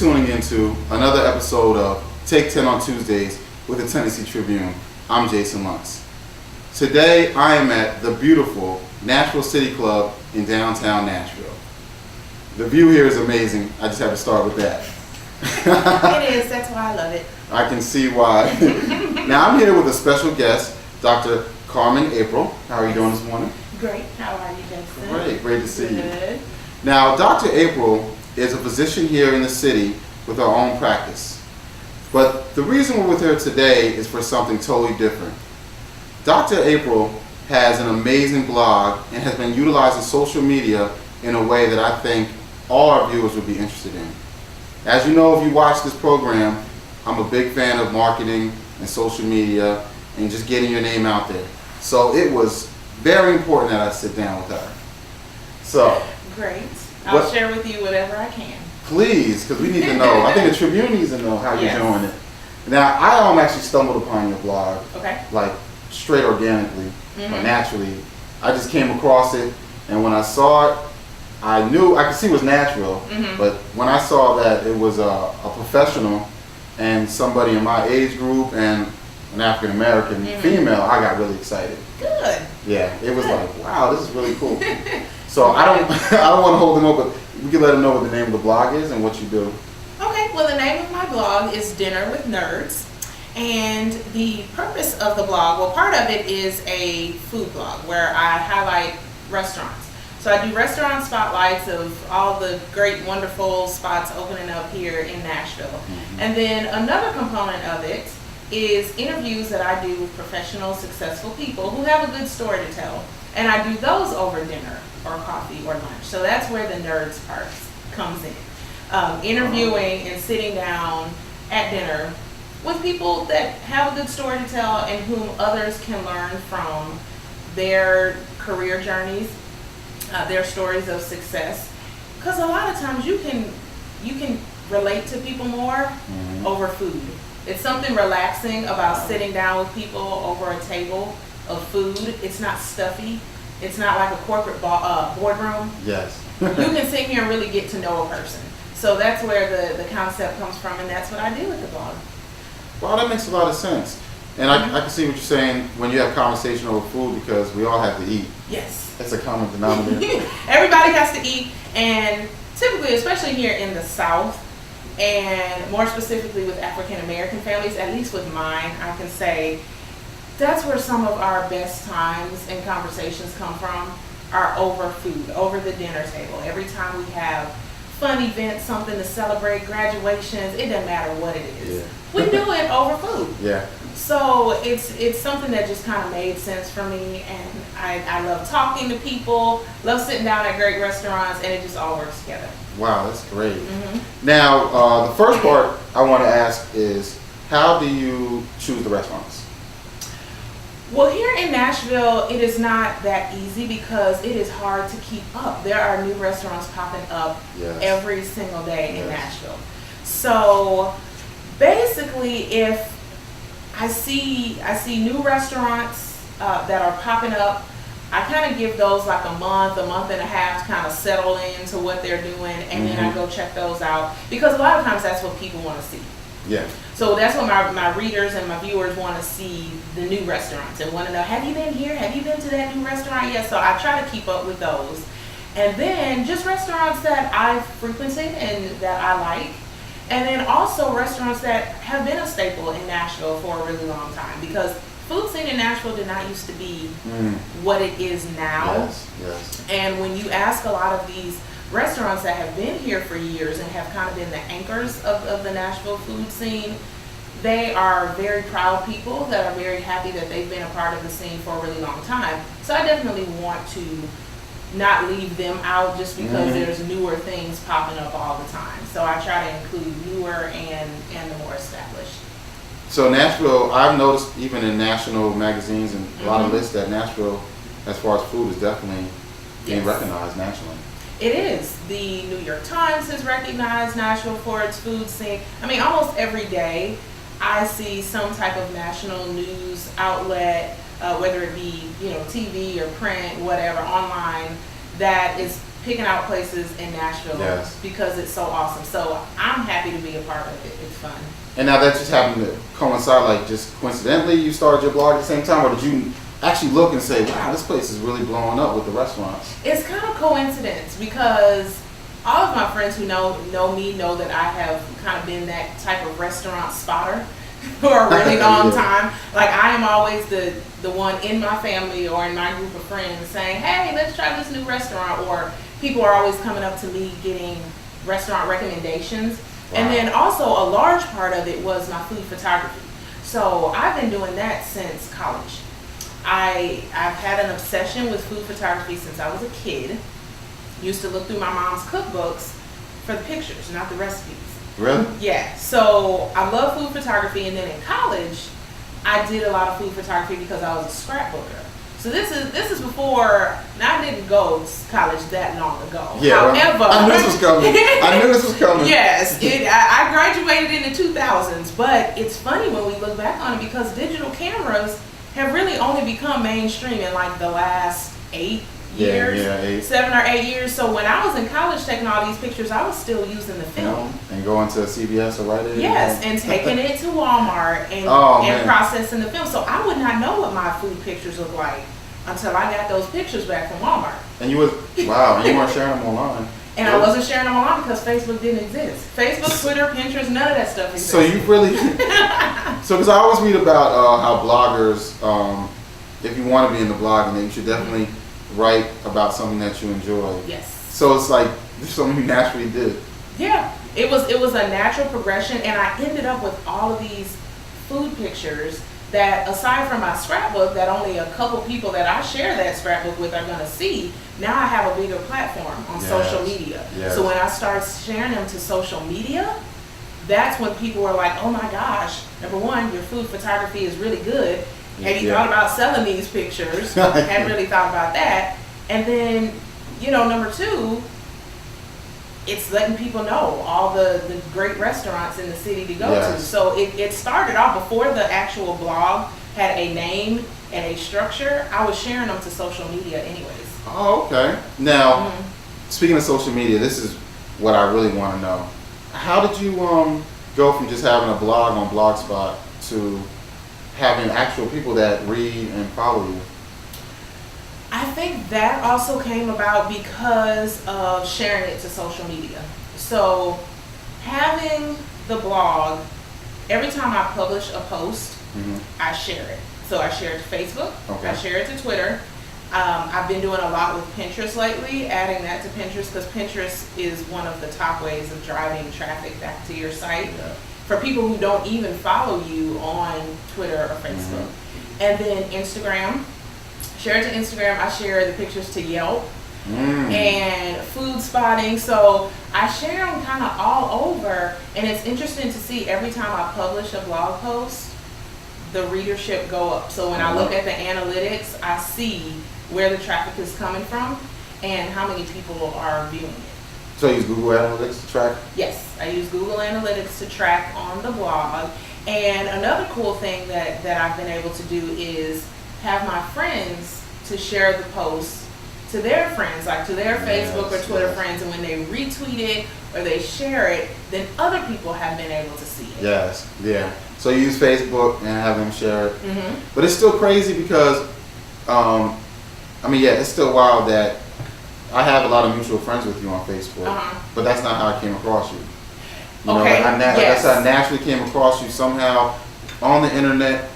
tuning into another episode of Take 10 on Tuesdays with the Tennessee Tribune. I'm Jason Luntz. Today I am at the beautiful Nashville City Club in downtown Nashville. The view here is amazing. I just have to start with that. It is, that's why I love it. I can see why. Now I'm here with a special guest, Dr. Carmen April. How are you doing this morning? Great, how are you, Jason? Great to see Good. you. Now, Dr. April is a physician here in the city with her own practice. But the reason we're with her today is for something totally different. Dr. April has an amazing blog and has been utilizing social media in a way that I think all our viewers would be interested in. As you know, if you watch this program, I'm a big fan of marketing and social media and just getting your name out there. So it was very important that I sit down with her. So, great. I'll share with you whatever I can. Please, because we need to know. I think the Tribune needs to know how you're doing it. Now, I actually stumbled upon your blog, like straight organically or naturally. I just came across it, and when I saw it, I could see it was Nashville, but when I saw that it was a professional and somebody in my age group and an African American female, I got really excited. Good. Yeah, it was like, wow, this is really cool. So I don't want to hold them up, but we can let them know what the name of the blog is and what you do. Okay, well the name of my blog is Dinner with Nerds, and the purpose of the blog, well, part of it is a food blog where I highlight restaurants. So I do restaurant spotlights of all the great, wonderful spots opening up here in Nashville. And then another component of it is interviews that I do with professional, successful people who have a good story to tell. And I do those over dinner or coffee or lunch. So that's where the nerds part comes in. Interviewing and sitting down at dinner with people that have a good story to tell and whom others can learn from their career journeys, their stories of success. Because a lot of times you can relate to people more over food. It's something relaxing about sitting down with people over a table of food. It's not stuffy. It's not like a corporate boardroom. Yes. You can sit here and really get to know a person. So that's where the concept comes from, and that's what I do with the blog. Well, that makes a lot of sense. And I can see what you're saying when you have conversation over food, because we all have to eat. Yes. That's a common denominator. Everybody has to eat, and typically, especially here in the South, and more specifically with African American families, at least with mine, I can say that's where some of our best times and conversations come from, are over food, over the dinner table. Every time we have fun events, something to celebrate, graduations, it doesn't matter what it is. We do it over food. Yeah. So it's something that just kind of made sense for me, and I love talking to people, love sitting down at great restaurants, and it just all works together. Wow, that's great. Now, the first part I want to ask is, how do you choose the restaurants? Well, here in Nashville, it is not that easy because it is hard to keep up. There are new restaurants popping up every single day in Nashville. So basically, if I see new restaurants that are popping up, I kind of give those like a month and a half to kind of settle into what they're doing, and then I go check those out, because a lot of times that's what people want to see. Yeah. So that's what my readers and my viewers want to see, the new restaurants, and want to know, have you been here? Have you been to that new restaurant yet? So I try to keep up with those. And then just restaurants that I've frequented and that I like. And then also restaurants that have been a staple in Nashville for a really long time, because food scene in Nashville did not used to be what it is now. Yes. And when you ask a lot of these restaurants that have been here for years and have kind of been the anchors of the Nashville food scene, they are very proud people that are very happy that they've been a part of the scene for a really long time. So I definitely want to not leave them out just because there's newer things popping up all the time. So I try to include newer and the more established. So Nashville, I've noticed even in national magazines and a lot of lists that Nashville, as far as food, is definitely being recognized nationally. It is. The New York Times has recognized Nashville for its food scene. I mean, almost every day I see some type of national news outlet, whether it be, TV or print, whatever, online, that is picking out places in Nashville Yes. because it's so awesome. So I'm happy to be a part of it. It's fun. And now that just happened to coincide, like just coincidentally, you started your blog at the same time, or did you actually look and say, wow, this place is really blowing up with the restaurants? It's kind of coincidence because all of my friends who know me know that I have kind of been that type of restaurant spotter for a really long time. Like I am always the one in my family or in my group of friends saying, hey, let's try this new restaurant, or people are always coming up to me getting restaurant recommendations. Wow. And then also a large part of it was my food photography. So I've been doing that since college. I've had an obsession with food photography since I was a kid. Used to look through my mom's cookbooks for the pictures, not the recipes. Really? Yeah, so I love food photography, and then in college, I did a lot of food photography because I was a scrapbooker. So this is before, now I didn't go to college that long ago. Yeah, however, I knew this was coming. I knew this was coming. Yes, I graduated in the 2000s, but it's funny when we look back on it because digital cameras have really only become mainstream in like the last 8 years, 7 or 8 years. So when I was in college taking all these pictures, I was still using the film. And going to CBS or Rite Aid? Yes, and taking it to Walmart and processing the film. So I would not know what my food pictures look like until I got those pictures back from Walmart. And you weren't sharing them online. And I wasn't sharing them online because Facebook didn't exist. Facebook, Twitter, Pinterest, none of that stuff exists. So you really, because I always read about how bloggers, if you want to be in the blogging, then you should definitely write about something that you enjoy. Yes. So it's like something you naturally did. Yeah, it was a natural progression, and I ended up with all of these food pictures that, aside from my scrapbook, that only a couple people that I share that scrapbook with are going to see. Now I have a bigger platform on social media. Yes. So when I start sharing them to social media, that's when people are like, oh my gosh, number one, your food photography is really good. Have you thought about selling these pictures? Hadn't really thought about that. And then, number two, it's letting people know all the great restaurants in the city to go to. So it started off before the actual blog had a name and a structure. I was sharing them to social media anyways. Oh, okay. Now, speaking of social media, this is what I really want to know. How did you go from just having a blog on Blogspot to having actual people that read and follow you? I think that also came about because of sharing it to social media. So having the blog, every time I publish a post, I share it. So I share it to Facebook, I share it to Twitter. I've been doing a lot with Pinterest lately, adding that to Pinterest because Pinterest is one of the top ways of driving traffic back to your site for people who don't even follow you on Twitter or Facebook. And then Instagram. Share it to Instagram. I share the pictures to Yelp and food spotting. So I share them kind of all over, and it's interesting to see every time I publish a blog post, the readership go up. So when I look at the analytics, I see where the traffic is coming from and how many people are viewing it. So you use Google Analytics to track? Yes, I use Google Analytics to track on the blog. And another cool thing that I've been able to do is have my friends to share the post to their friends, like to their Facebook or Twitter friends, and when they retweet it or they share it, then other people have been able to see it. Yes, yeah. So you use Facebook and have them share it. But it's still crazy because, it's still wild that I have a lot of mutual friends with you on Facebook, but that's not how I came across you. That's how I naturally came across you somehow on the internet.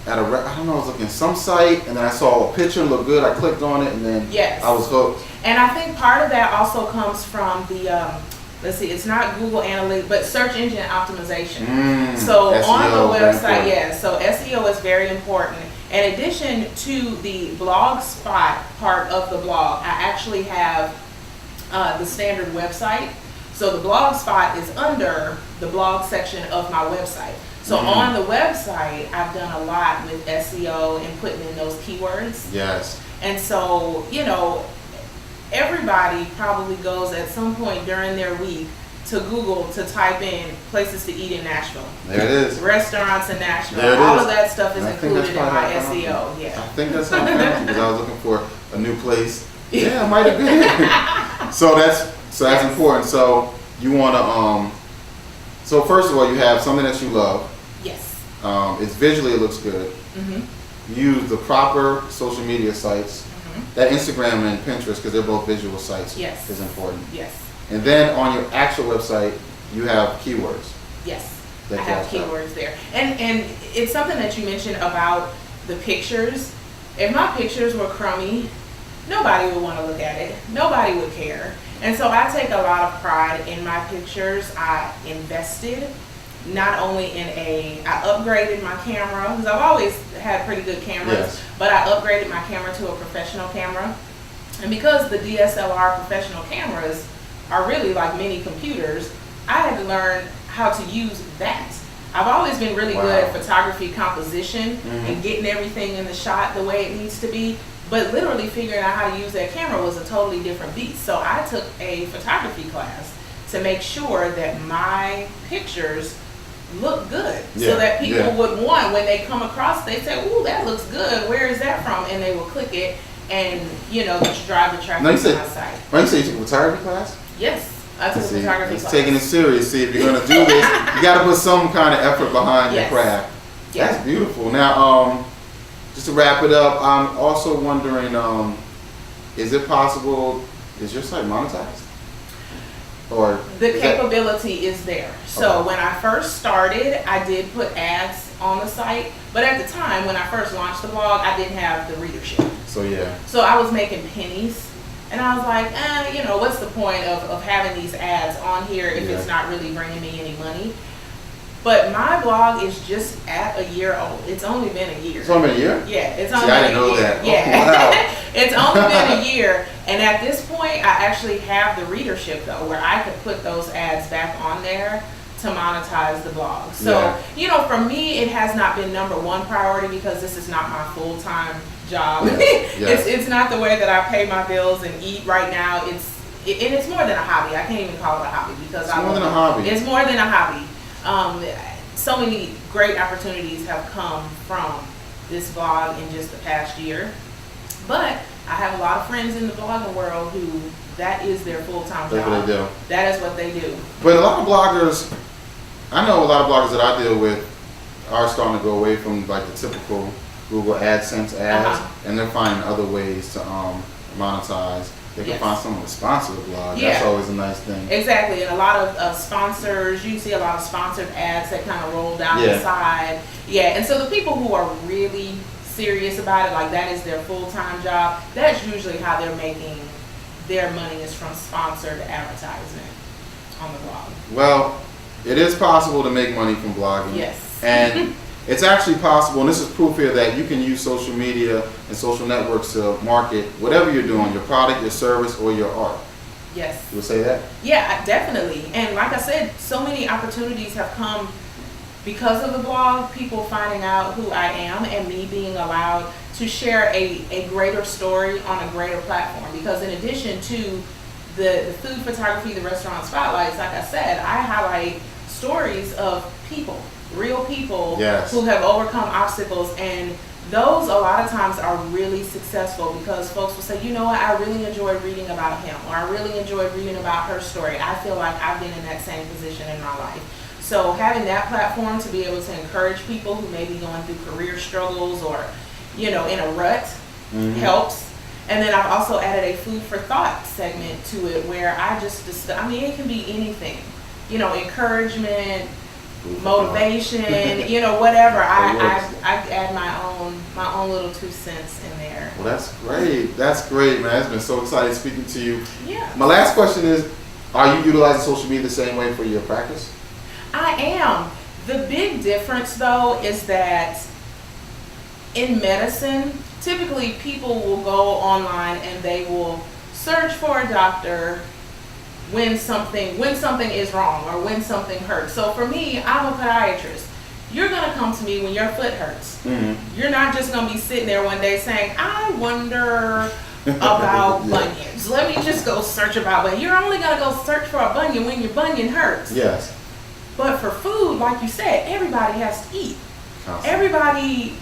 I don't know, I was looking at some site, and then I saw a picture and looked good. I clicked on it, and then I was hooked. And I think part of that also comes from the, it's not Google Analytics, but search engine optimization. So SEO, on the website, so SEO is very important. In addition to the Blogspot part of the blog, I actually have the standard website. So the Blogspot is under the blog section of my website. So on the website, I've done a lot with SEO and putting in those keywords. Yes. And so, everybody probably goes at some point during their week to Google to type in places to eat in Nashville. There it is. Restaurants in Nashville. All of that stuff is included in my SEO. I think that's how I found you, because I was looking for a new place. Yeah, I might have been. So that's important. So you want to so first of all, you have something that you love. Yes. It's visually, it looks good. Mm-hmm. You use the proper social media sites. Mm-hmm. That Instagram and Pinterest, because they're both visual sites, yes, is important. Yes. And then on your actual website, you have keywords. Yes. I have keywords there. And it's something that you mentioned about the pictures. If my pictures were crummy, nobody would want to look at it. Nobody would care. And so I take a lot of pride in my pictures. I invested not only I upgraded my camera, because I've always had pretty good cameras, yes, but I upgraded my camera to a professional camera. And because the DSLR professional cameras are really like mini computers, I had to learn how to use that. I've always been really good at photography composition and getting everything in the shot the way it needs to be, but literally figuring out how to use that camera was a totally different beast. So I took a photography class to make sure that my pictures look good, so that people would want, when they come across, they say, "Ooh, that looks good. Where is that from?" And they will click it, and just drive the traffic to my site. When you say you took a photography class? Yes, I took a photography class. Taking it serious. See, if you're going to do this, you got to put some kind of effort behind your craft. That's beautiful. Now, just to wrap it up, I'm also wondering, is it possible? Is your site monetized? Or the capability is there. So when I first started, I did put ads on the site, but at the time when I first launched the blog, I didn't have the readership. So I was making pennies, and I was like, what's the point of having these ads on here if it's not really bringing me any money? But my blog is just at a year old. It's only been a year. It's only been a year? Yeah, it's only I been didn't know a year. that. Yeah. Wow. It's only been a year. And at this point, I actually have the readership, though, where I could put those ads back on there to monetize the blog. So, for me, it has not been number one priority because this is not my full-time job. Yes. It's not the way that I pay my bills and eat right now. And it's more than a hobby. I can't even call it a hobby because it's more than a hobby. It's more than a hobby. So many great opportunities have come from this blog in just the past year. But I have a lot of friends in the blogging world who that is their full-time job. That's what they do. That is what they do. But a lot of bloggers, I know a lot of bloggers that I deal with are starting to go away from like the typical Google AdSense ads, and they're finding other ways to monetize. They can find someone to sponsor the blog. That's always a nice thing. Exactly, and a lot of sponsors, you can see a lot of sponsored ads that kind of roll down the side. Yeah, and so the people who are really serious about it, like that is their full-time job, that's usually how they're making their money, is from sponsored advertisement on the blog. Well, it is possible to make money from blogging. Yes. And it's actually possible, and this is proof here, that you can use social media and social networks to market whatever you're doing, your product, your service, or your art. Yes. You would say that? Yeah, definitely. And like I said, so many opportunities have come because of the blog, people finding out who I am and me being allowed to share a greater story on a greater platform. Because in addition to the food photography, the restaurant spotlights, like I said, I highlight stories of people, real people who have overcome obstacles, and those a lot of times are really successful because folks will say, you know what, I really enjoyed reading about him, or I really enjoyed reading about her story. I feel like I've been in that same position in my life. So having that platform to be able to encourage people who may be going through career struggles or, in a rut helps. And then I've also added a food for thought segment to it where I just discuss, it can be anything, encouragement, motivation, whatever. I add my own little 2 cents in there. Well, that's great. That's great, man. It's been so exciting speaking to you. Yeah. My last question is, are you utilizing social media the same way for your practice? I am. The big difference, though, is that in medicine, typically people will go online and they will search for a doctor when something is wrong or when something hurts. So for me, I'm a podiatrist. You're going to come to me when your foot hurts. You're not just going to be sitting there one day saying, I wonder about bunions. Let me just go search about bunions. You're only going to go search for a bunion when your bunion hurts. Yes. But for food, like you said, everybody has to eat. Constantly. Everybody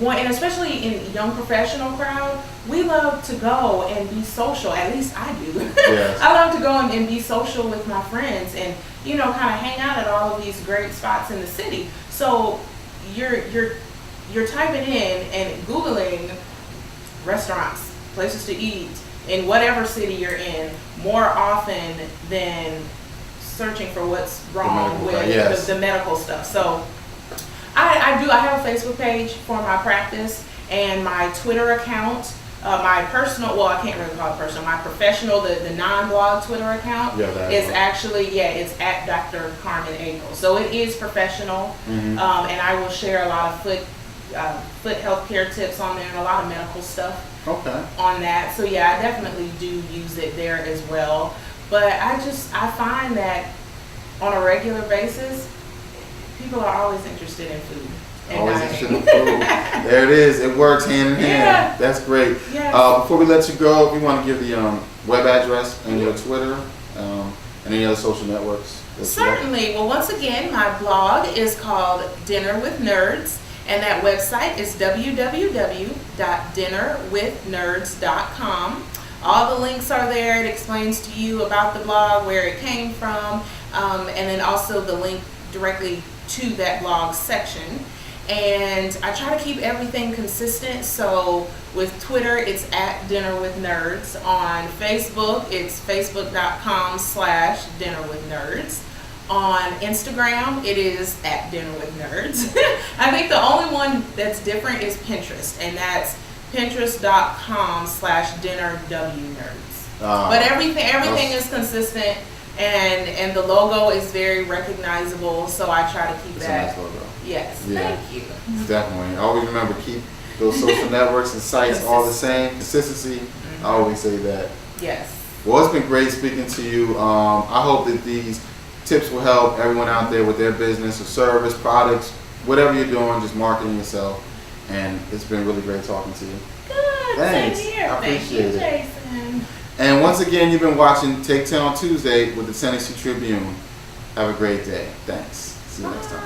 and especially in young professional crowd, we love to go and be social. At least I do. Yes. I love to go and be social with my friends and, you know, kind of hang out at all of these great spots in the city. So you're typing in and Googling restaurants, places to eat in whatever city you're in more often than searching for what's wrong with the medical stuff. So I have a Facebook page for my practice and my Twitter account. My personal, well, I can't really call it personal. My professional, the non-blog Twitter account is actually, it's at Dr. Carmen April. So it is professional, and I will share a lot of foot health care tips on there and a lot of medical stuff on that. So yeah, I definitely do use it there as well. But I find that on a regular basis, people are always interested in food. Always interested in food. There it is. It works hand in hand. Yeah. That's great. Yes. Before we let you go, if you want to give the web address and your Twitter and any other social networks. Certainly. Well, once again, my blog is called Dinner with Nerds, and that website is www.dinnerwithnerds.com. All the links are there. It explains to you about the blog, where it came from, and then also the link directly to that blog section. And I try to keep everything consistent. So with Twitter, it's at Dinner with Nerds. On Facebook, it's facebook.com/dinnerwithnerds. On Instagram, it is at Dinner with Nerds. I think the only one that's different is Pinterest, and that's pinterest.com/dinnerwnerds. But everything is consistent. And the logo is very recognizable, so I try to keep that. It's a nice logo. Yes, Yeah. thank you. Definitely. Always remember, keep those social networks and sites all the same. Consistency. I always say that. Yes. Well, it's been great speaking to you. I hope that these tips will help everyone out there with their business or service, products, whatever you're doing, just marketing yourself. And it's been really great talking to you. Good. Thanks. Same here. I appreciate it. Thank you, Jason. And once again, you've been watching Take 10 on Tuesday with the Tennessee Tribune. Have a great day. Thanks. See you next time.